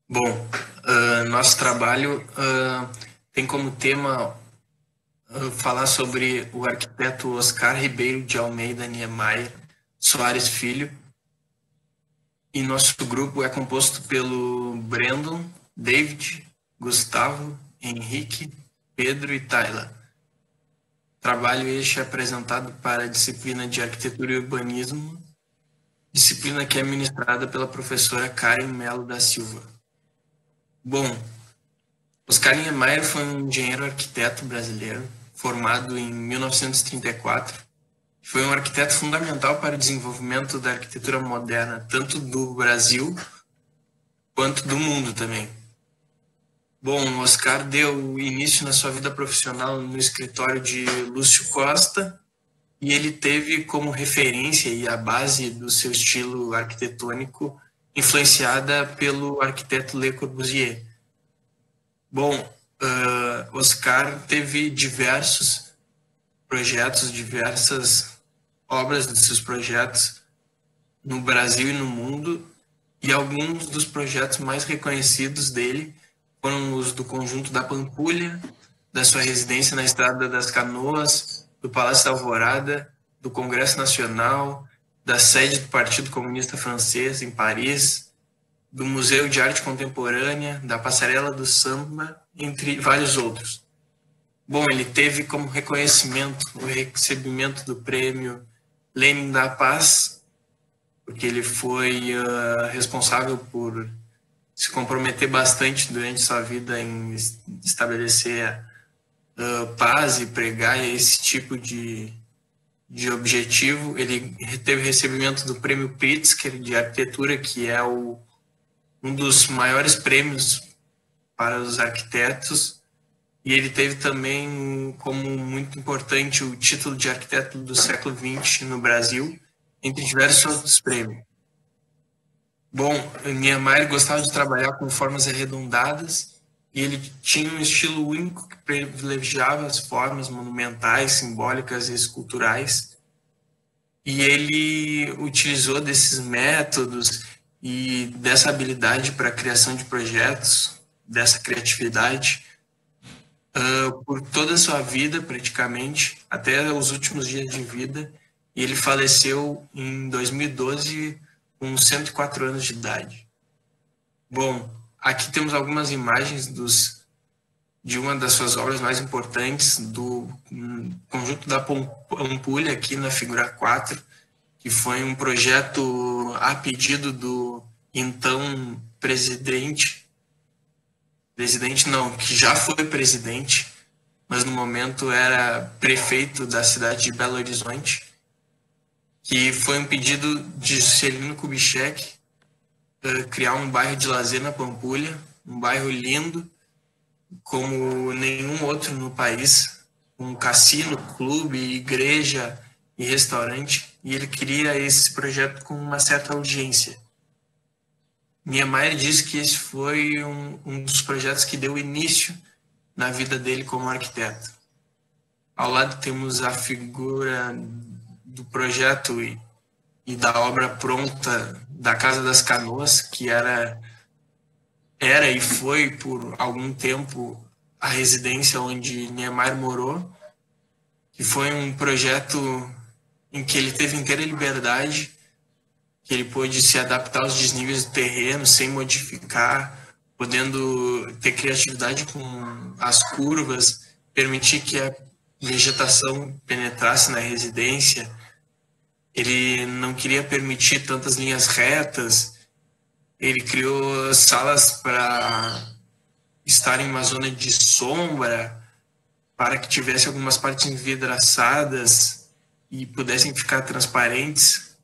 Bom, nosso trabalho tem como tema falar sobre o arquiteto Oscar Ribeiro de Almeida Niemeyer Soares Filho. E nosso grupo é composto pelo Brandon, David, Gustavo, Henrique, Pedro e Tayla. Trabalho este é apresentado para a disciplina de Arquitetura e Urbanismo, disciplina que é ministrada pela professora Karen Melo da Silva. Bom, Oscar Niemeyer foi um engenheiro arquiteto brasileiro, formado em 1934. Foi um arquiteto fundamental para o desenvolvimento da arquitetura moderna, tanto do Brasil quanto do mundo também. Bom, Oscar deu início na sua vida profissional no escritório de Lúcio Costa e ele teve como referência e a base do seu estilo arquitetônico influenciada pelo arquiteto Le Corbusier. Bom, Oscar teve diversos projetos, diversas obras dos seus projetos no Brasil e no mundo, e alguns dos projetos mais reconhecidos dele foram os do Conjunto da Pampulha, da sua residência na Estrada das Canoas, do Palácio da Alvorada, do Congresso Nacional, da sede do Partido Comunista Francês em Paris, do Museu de Arte Contemporânea, da Passarela do Samba, entre vários outros. Bom, ele teve como reconhecimento o recebimento do prêmio Lenin da Paz, porque ele foi responsável por se comprometer bastante durante sua vida em estabelecer paz e pregar esse tipo de objetivo. Ele teve recebimento do prêmio Pritzker de arquitetura, que é um dos maiores prêmios para os arquitetos, e ele teve também como muito importante o título de arquiteto do século XX no Brasil, entre diversos outros prêmios. Bom, Niemeyer gostava de trabalhar com formas arredondadas e ele tinha um estilo único que privilegiava as formas monumentais, simbólicas e esculturais. E ele utilizou desses métodos e dessa habilidade para a criação de projetos, dessa criatividade, por toda a sua vida, praticamente, até os últimos dias de vida. E ele faleceu em 2012 com 104 anos de idade. Bom, aqui temos algumas imagens de uma das suas obras mais importantes, do Conjunto da Pampulha, aqui na figura 4, que foi um projeto a pedido do então presidente não, que já foi presidente, mas no momento era prefeito da cidade de Belo Horizonte, que foi um pedido de Juscelino Kubitschek criar um bairro de lazer na Pampulha, um bairro lindo, como nenhum outro no país, um cassino, clube, igreja e restaurante, e ele cria esse projeto com uma certa audiência. Niemeyer diz que esse foi um dos projetos que deu início na vida dele como arquiteto. Ao lado temos a figura do projeto e da obra pronta da Casa das Canoas, que era e foi por algum tempo a residência onde Niemeyer morou, que foi um projeto em que ele teve inteira liberdade, que ele pôde se adaptar aos desníveis do terreno sem modificar, podendo ter criatividade com as curvas, permitir que a vegetação penetrasse na residência. Ele não queria permitir tantas linhas retas. Ele criou salas para estar em uma zona de sombra, para que tivesse algumas partes envidraçadas e pudessem ficar transparentes.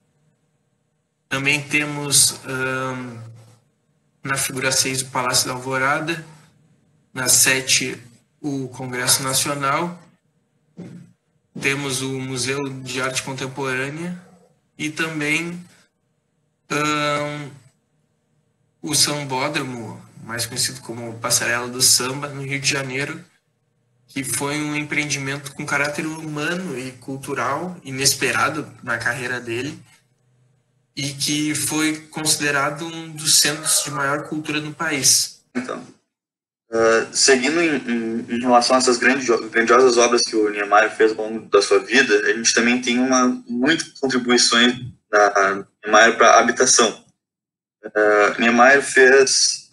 Também temos na figura 6 o Palácio da Alvorada, na 7 o Congresso Nacional, temos o Museu de Arte Contemporânea e também o Sambódromo, mais conhecido como Passarela do Samba, no Rio de Janeiro, que foi um empreendimento com caráter humano e cultural, inesperado na carreira dele, e que foi considerado um dos centros de maior cultura no país. Então, seguindo em relação a essas grandiosas obras que o Niemeyer fez ao longo da sua vida, a gente também tem muitas contribuições da Niemeyer para a habitação. Niemeyer fez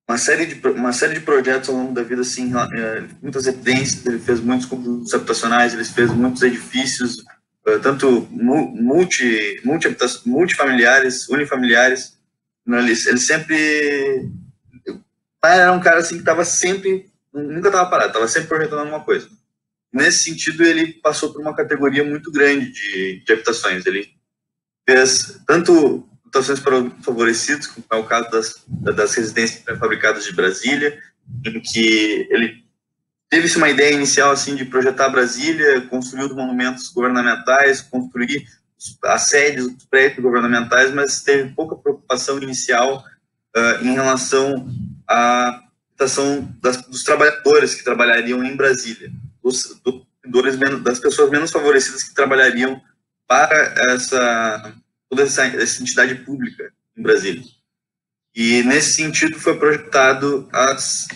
uma série de projetos ao longo da vida, assim, muitas residências, ele fez muitos conjuntos habitacionais, ele fez muitos edifícios, tanto multifamiliares, unifamiliares. Ele sempre era um cara assim que estava sempre, nunca estava parado, estava sempre projetando alguma coisa. Nesse sentido, ele passou por uma categoria muito grande de habitações. Ele fez tanto habitações para favorecidos, como é o caso das residências pré-fabricadas de Brasília, em que ele teve-se uma ideia inicial assim de projetar Brasília, construir os monumentos governamentais, construir as sedes, os prédios governamentais, mas teve pouca preocupação inicial em relação à habitação dos trabalhadores que trabalhariam em Brasília, das pessoas menos favorecidas que trabalhariam para toda essa entidade pública em Brasília. E, nesse sentido, foi projetado as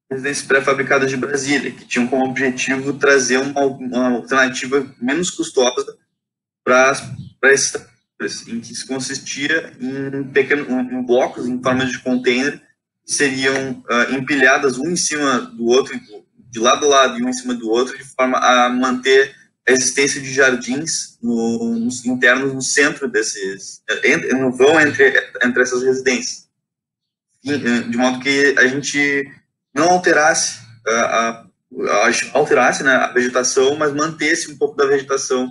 residências pré-fabricadas de Brasília, que tinham como objetivo trazer uma alternativa menos custosa para esses trabalhadores, em que se consistia em blocos, em formas de container, que seriam empilhadas um em cima do outro, de lado a lado e um em cima do outro, de forma a manter a existência de jardins internos no centro no vão entre essas residências, de modo que a gente não alterasse né, a vegetação, mas mantesse um pouco da vegetação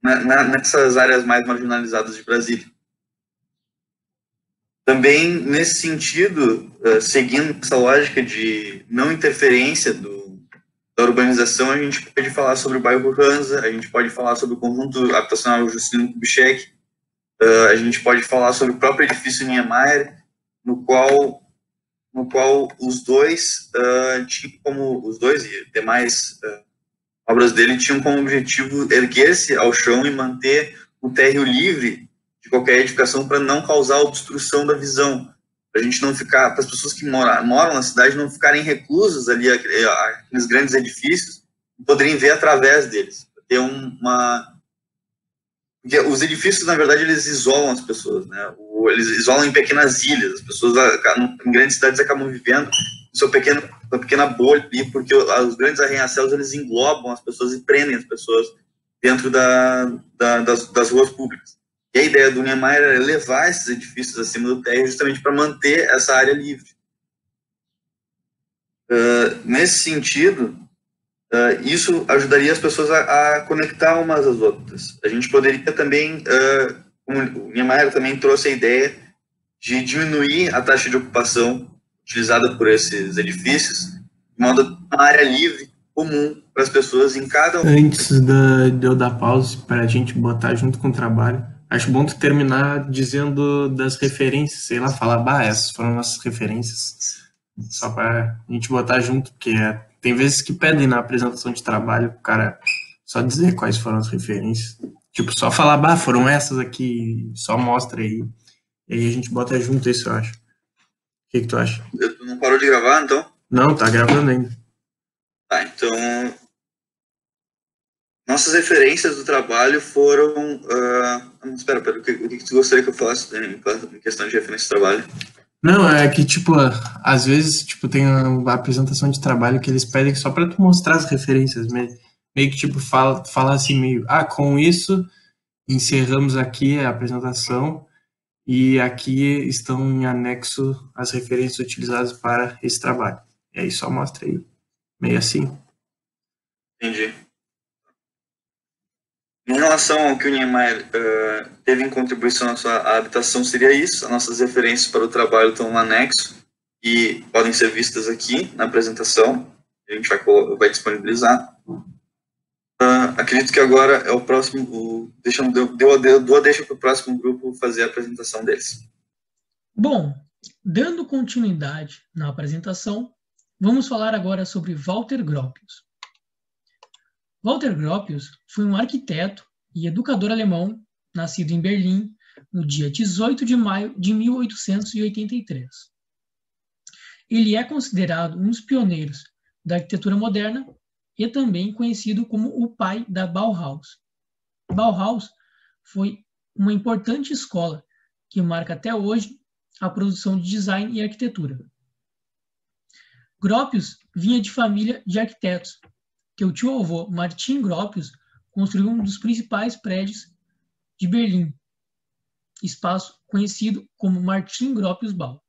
nessas áreas mais marginalizadas de Brasília. Também, nesse sentido, seguindo essa lógica de não interferência da urbanização, a gente pode falar sobre o bairro Hansa, a gente pode falar sobre o conjunto habitacional Juscelino Kubitschek, a gente pode falar sobre o próprio edifício Niemeyer, no qual os dois e demais obras dele tinham como objetivo erguer-se ao chão e manter o térreo livre de qualquer edificação para não causar obstrução da visão, para a gente não ficar, para as pessoas que moram na cidade não ficarem reclusas ali aqueles grandes edifícios e poderem ver através deles. Porque os edifícios, na verdade, eles isolam as pessoas, né? Eles isolam em pequenas ilhas. As pessoas em grandes cidades acabam vivendo em uma pequena bolha ali, porque os grandes arranha-céus eles englobam as pessoas e prendem as pessoas dentro das ruas públicas. E a ideia do Niemeyer é levar esses edifícios acima do térreo justamente para manter essa área livre. Nesse sentido, isso ajudaria as pessoas a conectar umas às outras. A gente poderia também, como o Niemeyer também trouxe a ideia de diminuir a taxa de ocupação utilizada por esses edifícios, de modo a ter uma área livre, comum, para as pessoas em cada... Antes de eu dar pausa para a gente botar junto com o trabalho, acho bom tu terminar dizendo das referências, sei lá, falar, essas foram nossas referências, só para a gente botar junto, porque tem vezes que pedem na apresentação de trabalho o cara só dizer quais foram as referências, tipo, só falar, foram essas aqui, só mostra aí, e aí a gente bota junto isso, eu acho. O que tu acha? Tu não parou de gravar, então? Não, tá gravando ainda. Tá, então... Nossas referências do trabalho foram... espera, o que tu gostaria que eu falasse em questão de referência do trabalho? Não, é que, tipo, às vezes, tipo, tem uma apresentação de trabalho que eles pedem só pra tu mostrar as referências, meio que, tipo, fala assim, meio, com isso, encerramos aqui a apresentação e aqui estão em anexo as referências utilizadas para esse trabalho. E aí só mostra aí, meio assim. Entendi. Em relação ao que o Niemeyer teve em contribuição na sua habitação, seria isso. As nossas referências para o trabalho estão no anexo e podem ser vistas aqui na apresentação. A gente vai disponibilizar. Acredito que agora é o próximo... Dou a deixa para o próximo grupo fazer a apresentação deles. Bom, dando continuidade na apresentação, vamos falar agora sobre Walter Gropius. Walter Gropius foi um arquiteto e educador alemão, nascido em Berlim no dia 18 de maio de 1883. Ele é considerado um dos pioneiros da arquitetura moderna e também conhecido como o pai da Bauhaus. Bauhaus foi uma importante escola que marca até hoje a produção de design e arquitetura. Gropius vinha de família de arquitetos, que o tio-avô Martin Gropius construiu um dos principais prédios de Berlim, espaço conhecido como Martin Gropius Bau.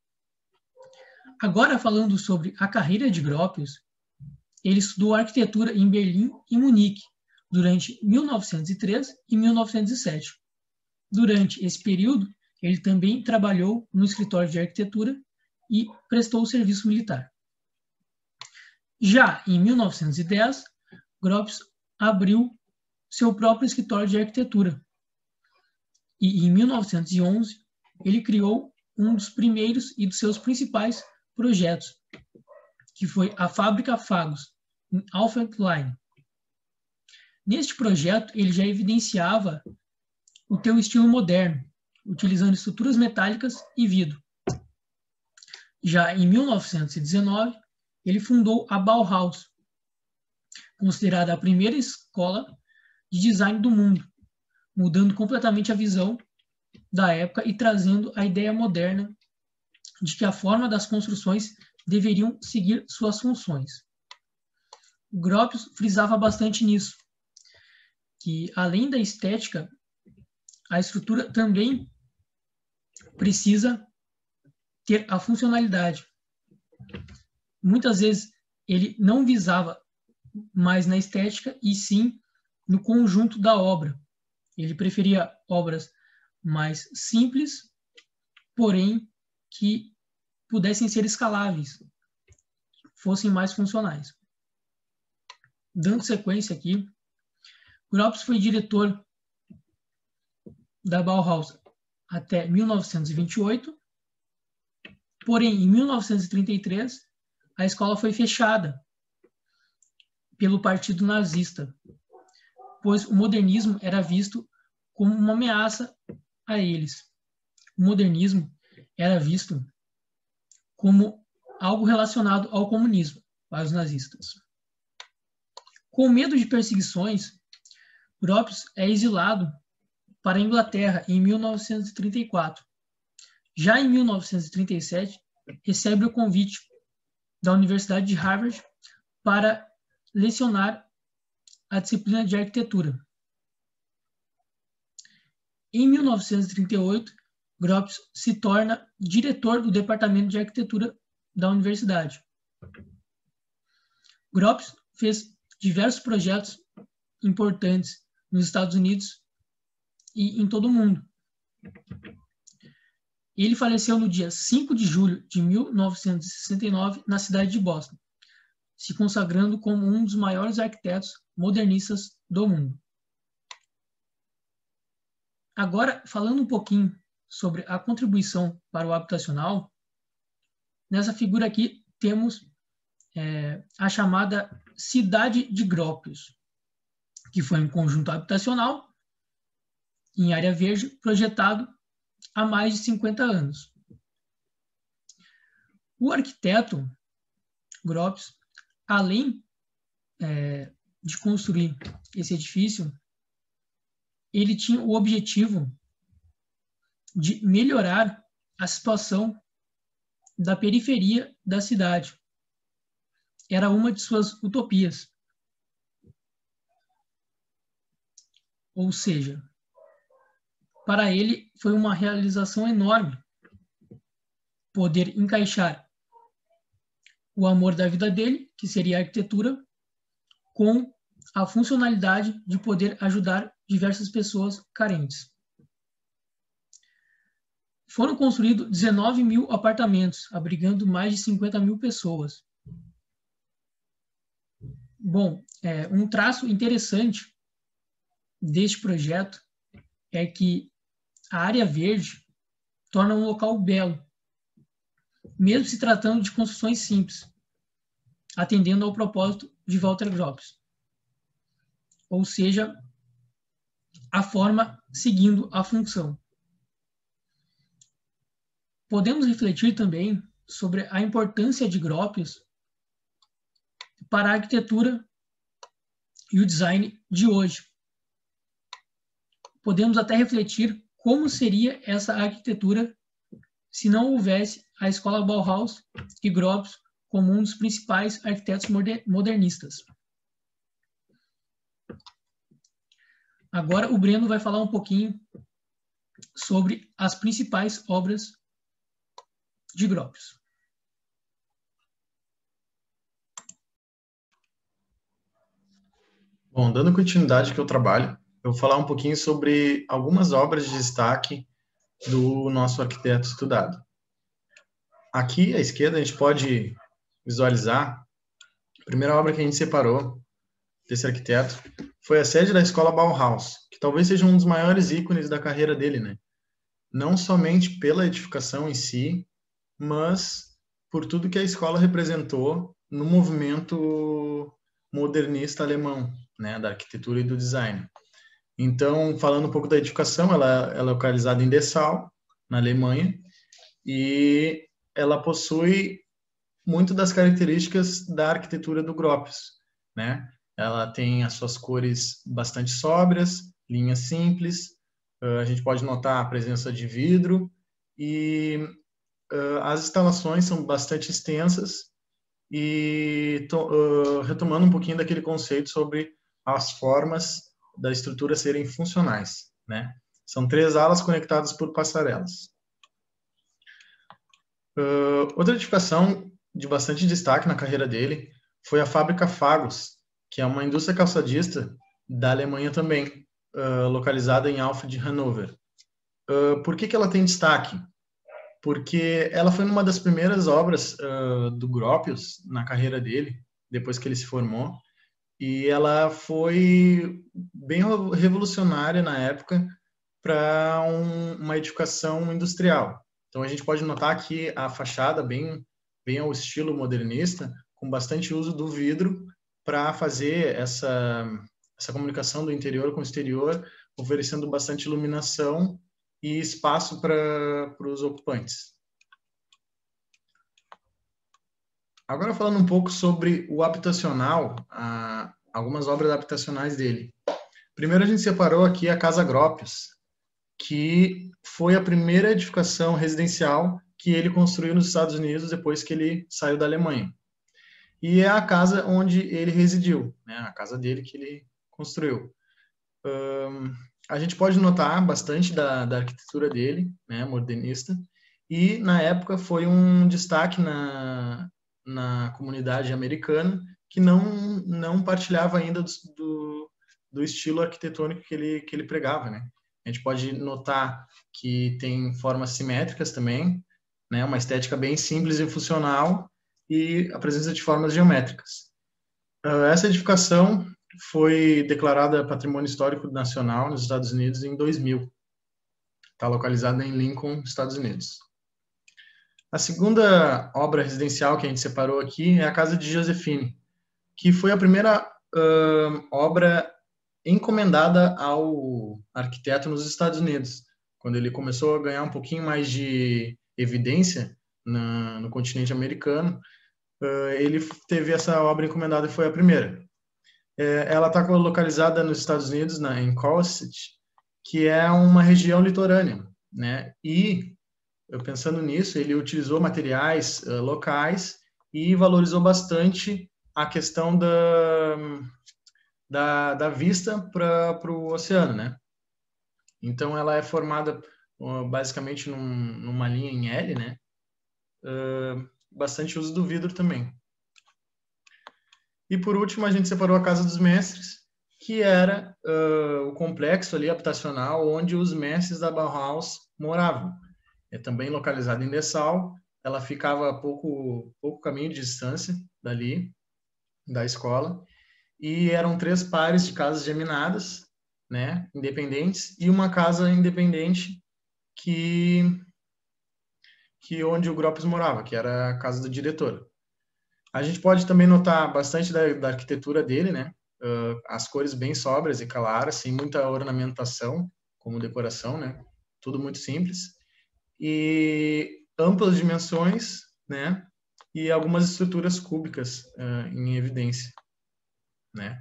Agora, falando sobre a carreira de Gropius, ele estudou arquitetura em Berlim e Munique durante 1903 e 1907. Durante esse período, ele também trabalhou no escritório de arquitetura e prestou serviço militar. Já em 1910, Gropius abriu seu próprio escritório de arquitetura. E em 1911, ele criou um dos primeiros e dos seus principais projetos, que foi a Fábrica Fagus, em Alphen-Line. Neste projeto, ele já evidenciava o seu estilo moderno, utilizando estruturas metálicas e vidro. Já em 1919, ele fundou a Bauhaus, considerada a primeira escola de design do mundo, mudando completamente a visão da época e trazendo a ideia moderna de que a forma das construções deveriam seguir suas funções. Gropius frisava bastante nisso, que além da estética, a estrutura também precisa ter a funcionalidade. Muitas vezes ele não visava mais na estética e sim no conjunto da obra. Ele preferia obras mais simples, porém que pudessem ser escaláveis, fossem mais funcionais. Dando sequência aqui, Gropius foi diretor da Bauhaus até 1928, porém, em 1933, a escola foi fechada pelo Partido Nazista, pois o modernismo era visto como uma ameaça a eles. O modernismo era visto como algo relacionado ao comunismo para os nazistas. Com medo de perseguições, Gropius é exilado para a Inglaterra em 1934. Já em 1937, recebe o convite da Universidade de Harvard para lecionar a disciplina de arquitetura. Em 1938, Gropius se torna diretor do departamento de arquitetura da universidade. Gropius fez diversos projetos importantes nos Estados Unidos e em todo o mundo. Ele faleceu no dia 5 de julho de 1969 na cidade de Boston, se consagrando como um dos maiores arquitetos modernistas do mundo. Agora, falando um pouquinho sobre a contribuição para o habitacional, nessa figura aqui temos a chamada Cidade de Gropius, que foi um conjunto habitacional em área verde projetado há mais de 50 anos. O arquiteto Gropius, além de construir esse edifício, ele tinha o objetivo de melhorar a situação da periferia da cidade. Era uma de suas utopias. Ou seja, para ele foi uma realização enorme poder encaixar o amor da vida dele, que seria a arquitetura, com a funcionalidade de poder ajudar diversas pessoas carentes. Foram construídos 19 mil apartamentos, abrigando mais de 50 mil pessoas. Bom, um traço interessante deste projeto é que a área verde torna um local belo, mesmo se tratando de construções simples, atendendo ao propósito de Walter Gropius. Ou seja, a forma seguindo a função. Podemos refletir também sobre a importância de Gropius para a arquitetura e o design de hoje. Podemos até refletir como seria essa arquitetura se não houvesse a escola Bauhaus e Gropius como um dos principais arquitetos modernistas. Agora o Breno vai falar um pouquinho sobre as principais obras de Gropius. Bom, dando continuidade aqui ao trabalho, eu vou falar um pouquinho sobre algumas obras de destaque do nosso arquiteto estudado. Aqui à esquerda a gente pode visualizar a primeira obra que a gente separou desse arquiteto foi a sede da escola Bauhaus, que talvez seja um dos maiores ícones da carreira dele, né? Não somente pela edificação em si, mas por tudo que a escola representou no movimento modernista alemão, né, da arquitetura e do design. Então, falando um pouco da edificação, ela é localizada em Dessau, na Alemanha, e ela possui muito das características da arquitetura do Gropius, né? Ela tem as suas cores bastante sóbrias, linhas simples, a gente pode notar a presença de vidro e as instalações são bastante extensas e retomando um pouquinho daquele conceito sobre as formas da estrutura serem funcionais, né? São 3 alas conectadas por passarelas. Outra edificação de bastante destaque na carreira dele foi a fábrica Fagus, que é uma indústria calçadista da Alemanha também, localizada em Alfred, Hannover. Por que ela tem destaque? Porque ela foi uma das primeiras obras do Gropius na carreira dele, depois que ele se formou, e ela foi bem revolucionária na época para uma edificação industrial. Então a gente pode notar aqui a fachada bem ao estilo modernista, com bastante uso do vidro para fazer essa comunicação do interior com o exterior, oferecendo bastante iluminação e espaço para os ocupantes. Agora falando um pouco sobre o habitacional, algumas obras habitacionais dele. Primeiro a gente separou aqui a Casa Gropius, que foi a primeira edificação residencial que ele construiu nos Estados Unidos depois que ele saiu da Alemanha. E é a casa onde ele residiu, né? A casa dele que ele construiu. A gente pode notar bastante da arquitetura dele, né, modernista, e na época foi um destaque na comunidade americana que não partilhava ainda do estilo arquitetônico que ele pregava, né? A gente pode notar que tem formas simétricas também, né, uma estética bem simples e funcional e a presença de formas geométricas. Essa edificação foi declarada Patrimônio Histórico Nacional nos Estados Unidos em 2000. Está localizada em Lincoln, Estados Unidos. A segunda obra residencial que a gente separou aqui é a Casa de Josephine, que foi a primeira obra encomendada ao arquiteto nos Estados Unidos, quando ele começou a ganhar um pouquinho mais de evidência no continente americano. Ele teve essa obra encomendada e foi a primeira. Ela está localizada nos Estados Unidos, em Colset, que é uma região litorânea, né? E, pensando nisso, ele utilizou materiais locais e valorizou bastante a questão da vista para o oceano, né? Então, ela é formada basicamente numa linha em L, né? Bastante uso do vidro também. E por último, a gente separou a Casa dos Mestres, que era o complexo ali habitacional onde os mestres da Bauhaus moravam. É também localizada em Dessau, ela ficava a pouco caminho de distância dali, da escola, e eram 3 pares de casas geminadas, né, independentes, e uma casa independente que onde o Gropius morava, que era a casa do diretor. A gente pode também notar bastante da arquitetura dele, né? as cores bem sóbrias e claras, sem muita ornamentação como decoração, né? Tudo muito simples. E amplas dimensões, né? E algumas estruturas cúbicas em evidência, né?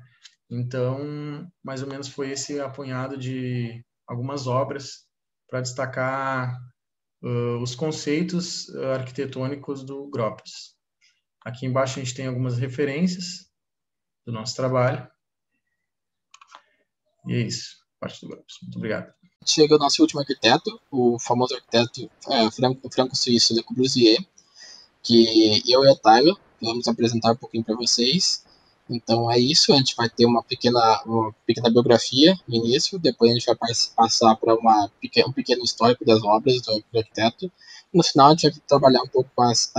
Então, mais ou menos foi esse apunhado de algumas obras para destacar os conceitos arquitetônicos do Gropius. Aqui embaixo a gente tem algumas referências do nosso trabalho. E é isso, parte do Gropius. Muito obrigado. Chega o nosso último arquiteto, o famoso arquiteto franco-suíço Le Corbusier, que eu e a Tyler vamos apresentar um pouquinho para vocês. Então é isso, a gente vai ter uma pequena biografia no início, depois a gente vai passar para um pequeno histórico das obras do arquiteto. No final a gente vai trabalhar um pouco com as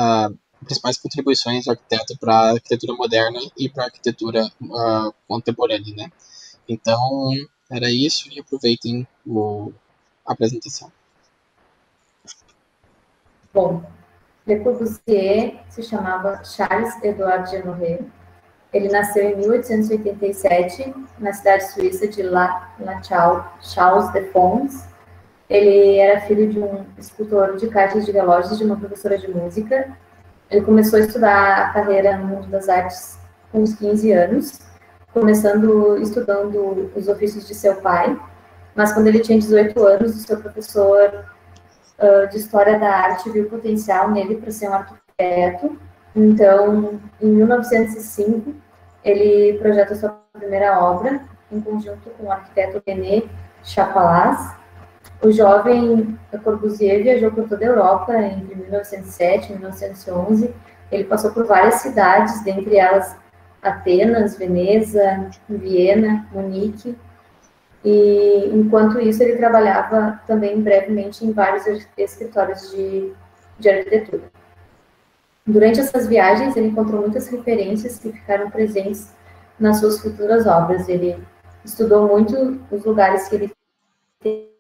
principais contribuições do arquiteto para a arquitetura moderna e para a arquitetura contemporânea, né? Então era isso, e aproveitem a apresentação. Bom, Le Corbusier se chamava Charles-Édouard Jeanneret. Ele nasceu em 1887, na cidade suíça de La Chaux-de-Fonds. Ele era filho de um escultor de caixas de relógios e de uma professora de música. Ele começou a estudar a carreira no mundo das artes com uns 15 anos, estudando os ofícios de seu pai. Mas quando ele tinha 18 anos, o seu professor de História da Arte viu potencial nele para ser um arquiteto. Então, em 1905, ele projeta sua primeira obra, em conjunto com o arquiteto René Chapelaz. O jovem Corbusier viajou por toda a Europa entre 1907 e 1911. Ele passou por várias cidades, dentre elas Atenas, Veneza, Viena, Munique. E, enquanto isso, ele trabalhava também brevemente em vários escritórios de arquitetura. Durante essas viagens, ele encontrou muitas referências que ficaram presentes nas suas futuras obras. Ele estudou muito os lugares que ele teve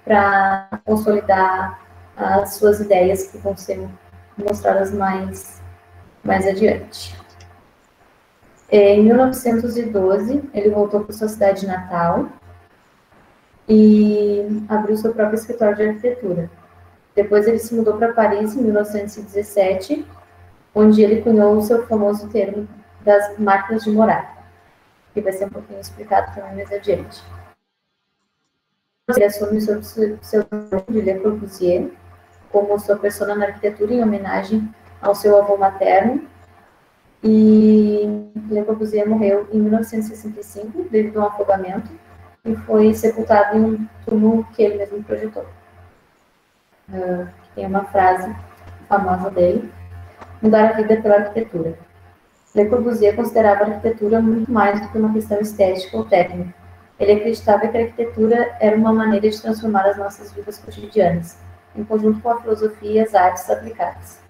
para consolidar as suas ideias que vão ser mostradas mais adiante. Em 1912, ele voltou para sua cidade natal e abriu seu próprio escritório de arquitetura. Depois ele se mudou para Paris em 1917, onde ele cunhou o seu famoso termo das máquinas de morar, que vai ser um pouquinho explicado também mais adiante. Ele assume seu nome de Le Corbusier como sua persona na arquitetura em homenagem ao seu avô materno. E Le Corbusier morreu em 1965 devido a um afogamento e foi sepultado em um túmulo que ele mesmo projetou. Tem uma frase famosa dele: mudar a vida pela arquitetura. Le Corbusier considerava a arquitetura muito mais do que uma questão estética ou técnica. Ele acreditava que a arquitetura era uma maneira de transformar as nossas vidas cotidianas, em conjunto com a filosofia e as artes aplicadas.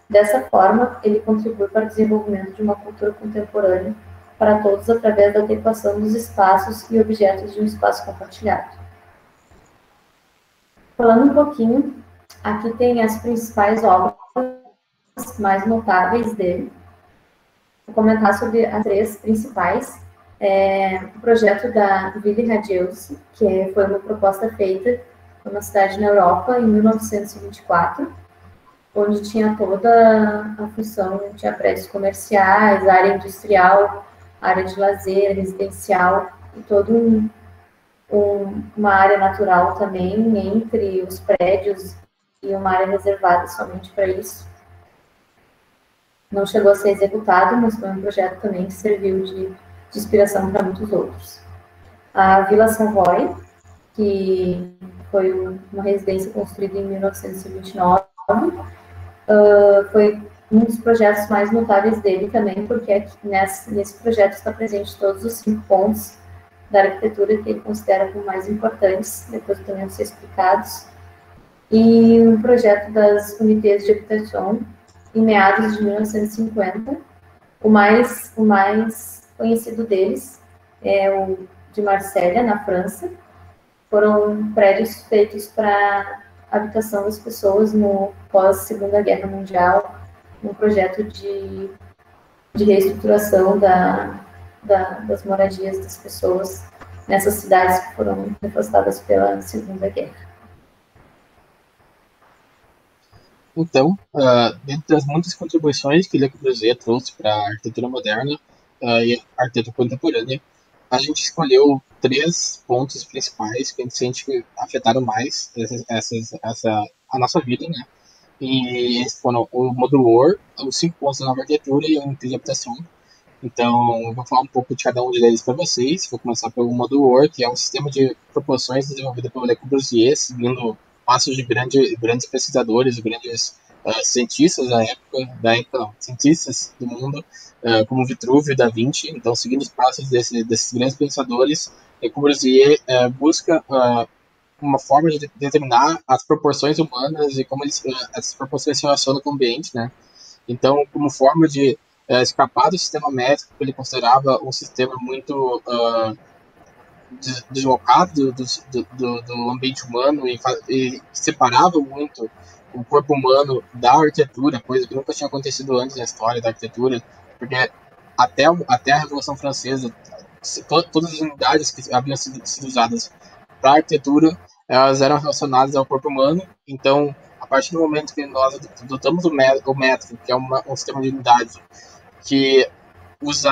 Dessa forma, ele contribui para o desenvolvimento de uma cultura contemporânea para todos através da adequação dos espaços e objetos de um espaço compartilhado. Falando um pouquinho, aqui tem as principais obras mais notáveis dele. Vou comentar sobre as três principais. O projeto da Ville Radieuse, que foi uma proposta feita em uma cidade na Europa em 1924, onde tinha toda a função, tinha prédios comerciais, área industrial, área de lazer, residencial, e toda uma área natural também entre os prédios e uma área reservada somente para isso. Não chegou a ser executado, mas foi um projeto também que serviu de inspiração para muitos outros. A Vila Savoy, que foi uma residência construída em 1929, foi um dos projetos mais notáveis dele também, porque nesse projeto está presente todos os 5 pontos da arquitetura que ele considera como mais importantes, depois também vão ser explicados. E um projeto das comitês de habitação em meados de 1950. O mais conhecido deles é o de Marsella, na França. Foram prédios feitos para habitação das pessoas no pós-Segunda Guerra Mundial, um projeto de reestruturação da das moradias das pessoas nessas cidades que foram devastadas pela Segunda Guerra. Então, dentre as muitas contribuições que Le Corbusier trouxe para a arquitetura moderna e a arquitetura contemporânea, a gente escolheu 3 pontos principais que a gente sente que afetaram mais a nossa vida, né? E esses foram o modular, os 5 pontos da nova arquitetura e a unidade de habitação. Então, eu vou falar um pouco de cada um deles para vocês. Vou começar pelo modular, que é um sistema de proporções desenvolvido pelo Le Corbusier, seguindo passos de grandes pesquisadores, grandes cientistas da época não, cientistas do mundo, como Vitruvio e Da Vinci. Então, seguindo os passos desses grandes pensadores, Le Corbusier busca uma forma de determinar as proporções humanas e como essas proporções se relacionam com o ambiente, né? Então, como forma de escapar do sistema métrico, que ele considerava um sistema muito deslocado do ambiente humano e separava muito o corpo humano da arquitetura, coisa que nunca tinha acontecido antes na história da arquitetura, porque até a Revolução Francesa, todas as unidades que haviam sido usadas para a arquitetura, elas eram relacionadas ao corpo humano. Então, a partir do momento que nós adotamos o metro, que é um sistema de unidade que usa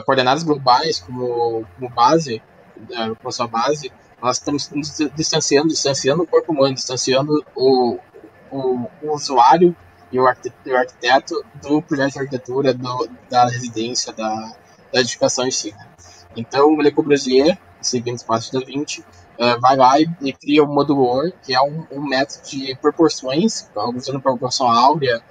coordenadas globais como base, como sua base, nós estamos distanciando o corpo humano, distanciando o usuário e o arquiteto do projeto de arquitetura, da residência, da edificação em si, né? Então, o Le Corbusier, seguindo os passos da Vinci, vai lá e cria o modular, que é um método de proporções, usando proporção áurea,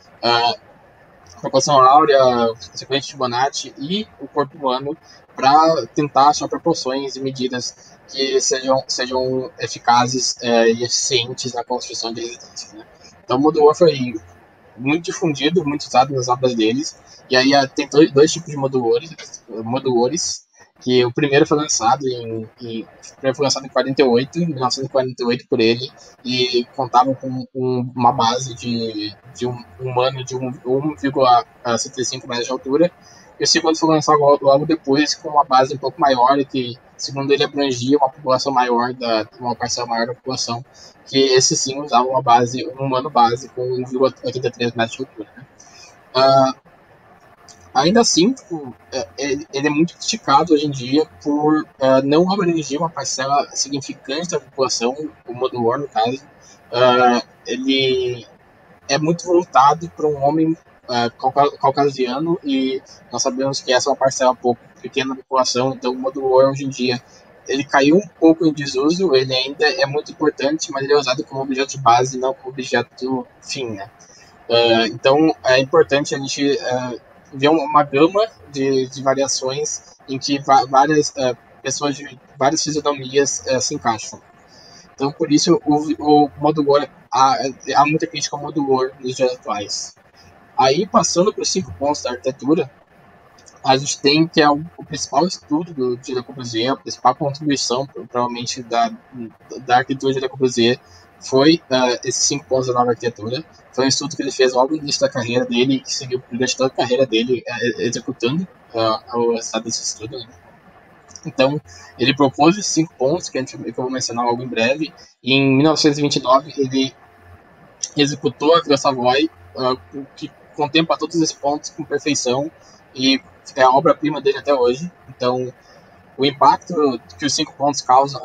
sequência de Fibonacci e o corpo humano, para tentar achar proporções e medidas que sejam eficazes e eficientes na construção de residência, né? Então, o modular foi muito difundido, muito usado nas obras deles. E aí tem dois tipos de modulores, que o primeiro foi lançado em 1948 por ele, e contava com uma base de um humano de 1,75 metros de altura. E o segundo foi lançado logo depois com uma base um pouco maior, que, segundo ele, abrangia uma população maior, uma parcela maior da população, que esse sim usava um humano base com 1,83 metros de altura, né? Ainda assim, ele é muito criticado hoje em dia por não abranger uma parcela significante da população, o modular, no caso. Ele é muito voltado para um homem caucasiano, e nós sabemos que essa é uma parcela um pouco pequena da população. Então, o modular, hoje em dia, ele caiu um pouco em desuso. Ele ainda é muito importante, mas ele é usado como objeto de base, não como objeto fim, né? Então, é importante a gente ver uma gama de variações em que várias pessoas de várias fisionomias se encaixam. Então, por isso, o modular, há muita crítica ao modular nos dias atuais. Aí, passando para os 5 pontos da arquitetura, a gente tem que é o principal estudo de Le Corbusier, a principal contribuição, provavelmente, da arquitetura de Le Corbusier, foi esses 5 pontos da nova arquitetura. Foi um estudo que ele fez logo no início da carreira dele, e que seguiu durante toda a carreira dele executando o resultado desse estudo, né? Então, ele propôs esses 5 pontos, que eu vou mencionar logo em breve, e em 1929 ele executou a Villa Savoy, que contempla todos esses pontos com perfeição, e é a obra-prima dele até hoje. Então, o impacto que os 5 pontos causaram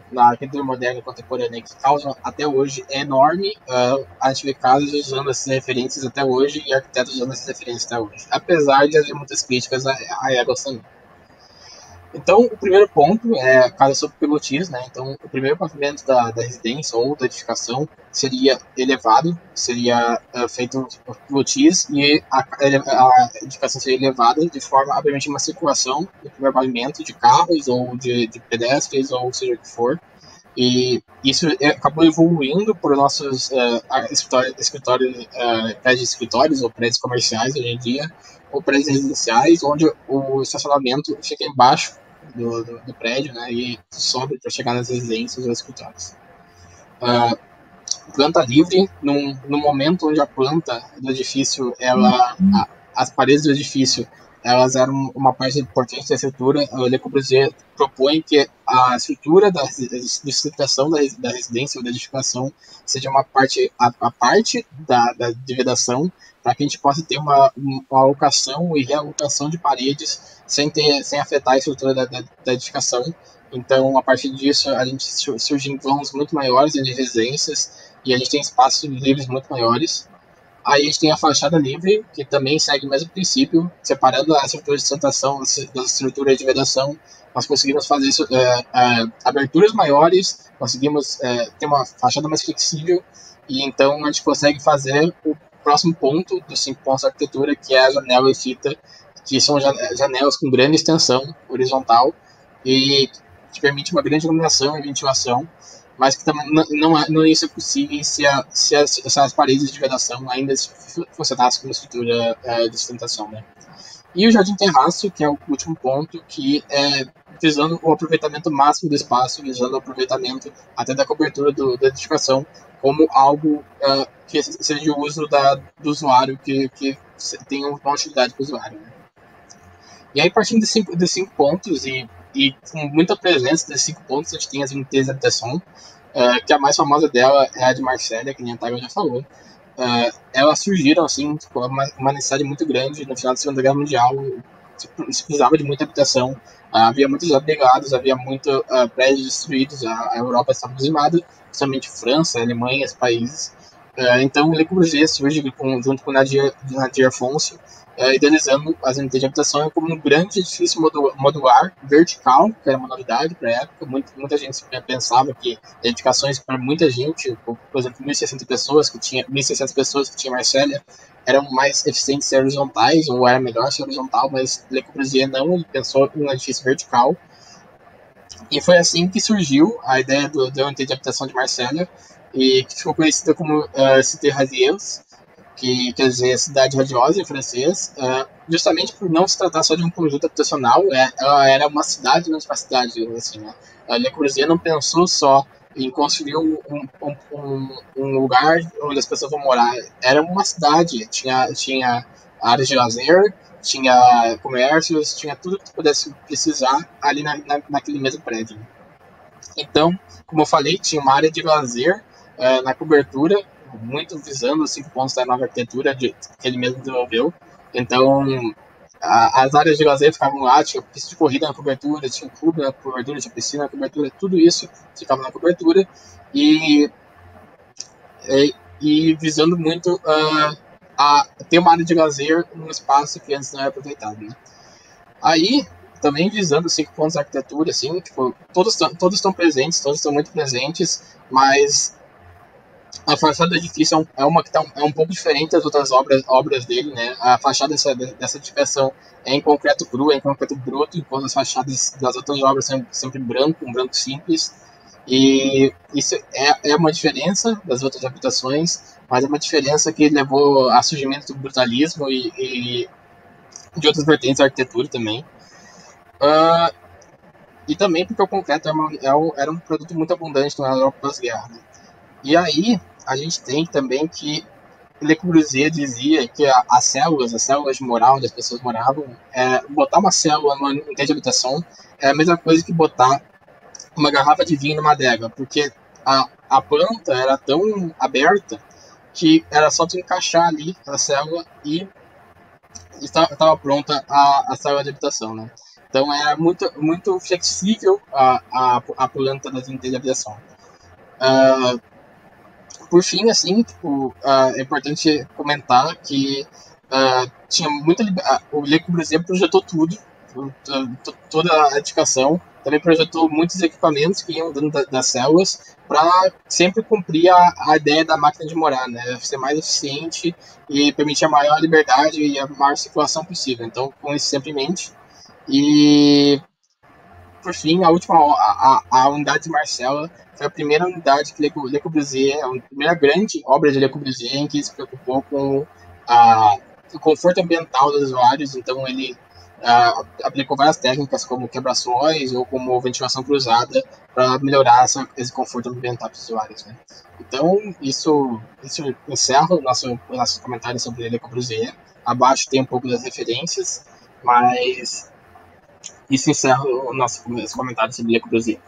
na arquitetura moderna e contemporânea, que causam até hoje, é enorme. A gente vê casos usando essas referências até hoje e arquitetos usando essas referências até hoje, apesar de haver muitas críticas a elas também. Então, o primeiro ponto é a casa sobre pilotis, né? Então, o primeiro pavimento da residência ou da edificação seria elevado, seria feito por pilotis, e a edificação seria elevada de forma a permitir uma circulação do primeiro pavimento de carros ou de pedestres, ou seja o que for. E isso acabou evoluindo por nossos prédios ou prédios comerciais hoje em dia, ou prédios residenciais, onde o estacionamento fica embaixo do prédio, né, e sobe para chegar nas residências ou escritórios. Planta livre, no momento onde a planta do edifício, as paredes do edifício, elas eram uma parte importante da estrutura. O Le Corbusier propõe que a estrutura de sustentação da residência ou da edificação seja uma parte, a parte da de vedação, para que a gente possa ter uma alocação e realocação de paredes sem afetar a estrutura da edificação. Então, a partir disso, a gente surgem vãos muito maiores de residências e a gente tem espaços livres muito maiores. Aí a gente tem a fachada livre, que também segue o mesmo princípio, separando a estrutura de sustentação da estrutura de vedação. Nós conseguimos fazer aberturas maiores, conseguimos ter uma fachada mais flexível, e então a gente consegue fazer o próximo ponto dos 5 pontos da arquitetura, que é a janela e fita, que são janelas com grande extensão horizontal e que permite uma grande iluminação e ventilação, mas que não isso é possível se as paredes de vedação ainda funcionassem como estrutura de sustentação, né? E o jardim terraço, que é o último ponto, que é visando o aproveitamento máximo do espaço, visando o aproveitamento até da cobertura da edificação, como algo que seja o uso do usuário, que tenha uma utilidade para o usuário, né? E aí, partindo desses 5 pontos, e com muita presença desses 5 pontos, a gente tem as unidades de habitação, que a mais famosa dela é a de Marsella, que nem a Taiga já falou. Elas surgiram assim, com uma necessidade muito grande no final da Segunda Guerra Mundial. Se precisava de muita habitação, havia muitos abrigados, havia muitos prédios destruídos, a Europa estava dizimada, principalmente França, Alemanha, esses países. Então o Le Corbusier surge junto com Nadir Afonso, idealizando as unidades de habitação como um grande edifício modular, vertical, que era uma novidade para a época. Muita gente pensava que edificações para muita gente, por exemplo, 1.600 pessoas que tinha Marsella, eram mais eficientes ser horizontais, ou era melhor ser horizontal, mas Le Corbusier não, ele pensou em um edifício vertical. E foi assim que surgiu a ideia da unidade de habitação de Marsella, e que ficou conhecida como Cité Radieuse, que quer dizer cidade radiosa em francês, justamente por não se tratar só de um conjunto habitacional, ela era uma cidade, não uma cidade, assim, né? Le Corbusier não pensou só em construir um lugar onde as pessoas vão morar, era uma cidade, tinha áreas de lazer, tinha comércios, tinha tudo que tu pudesse precisar ali naquele mesmo prédio. Então, como eu falei, tinha uma área de lazer na cobertura, muito visando os 5 pontos da nova arquitetura que ele mesmo desenvolveu. Então, as áreas de lazer ficavam lá, tinha pista de corrida na cobertura, tinha um clube na cobertura, tinha piscina na cobertura, tudo isso ficava na cobertura, e visando muito a ter uma área de lazer num espaço que antes não era aproveitado, né? Aí, também visando os 5 pontos da arquitetura, assim, tipo, todos estão presentes, todos estão muito presentes, mas a fachada do edifício é uma que é um pouco diferente das outras obras dele, né? A fachada dessa edificação é em concreto cru, é em concreto bruto, enquanto as fachadas das outras obras são sempre branco, um branco simples. E isso é uma diferença das outras habitações, mas é uma diferença que levou ao surgimento do brutalismo e de outras vertentes da arquitetura também. E também porque o concreto era um produto muito abundante na Europa pós-guerra, né? E aí, a gente tem também que Le Corbusier dizia que as células de moral onde as pessoas moravam, botar uma célula numa unidade de habitação é a mesma coisa que botar uma garrafa de vinho numa adega, porque a planta era tão aberta que era só tu encaixar ali a célula e estava pronta a célula de habitação, né? Então era muito, muito flexível a planta das unidades de habitação. Por fim, assim, tipo, é importante comentar que tinha muita o Le Corbusier projetou tudo, toda a edificação, também projetou muitos equipamentos que iam dentro das células para sempre cumprir a ideia da máquina de morar, né? Ser mais eficiente e permitir a maior liberdade e a maior circulação possível. Então, com isso sempre em mente. E, por fim, a unidade de Marsella foi a primeira unidade que Le Corbusier, a primeira grande obra de Le Corbusier em que se preocupou com o conforto ambiental dos usuários. Então ele aplicou várias técnicas como quebra-sóis ou como ventilação cruzada para melhorar esse conforto ambiental dos usuários, né? Então isso encerra o nosso comentário sobre Le Corbusier. Abaixo tem um pouco das referências Mas isso encerra o nosso comentário sobre Le Corbusier.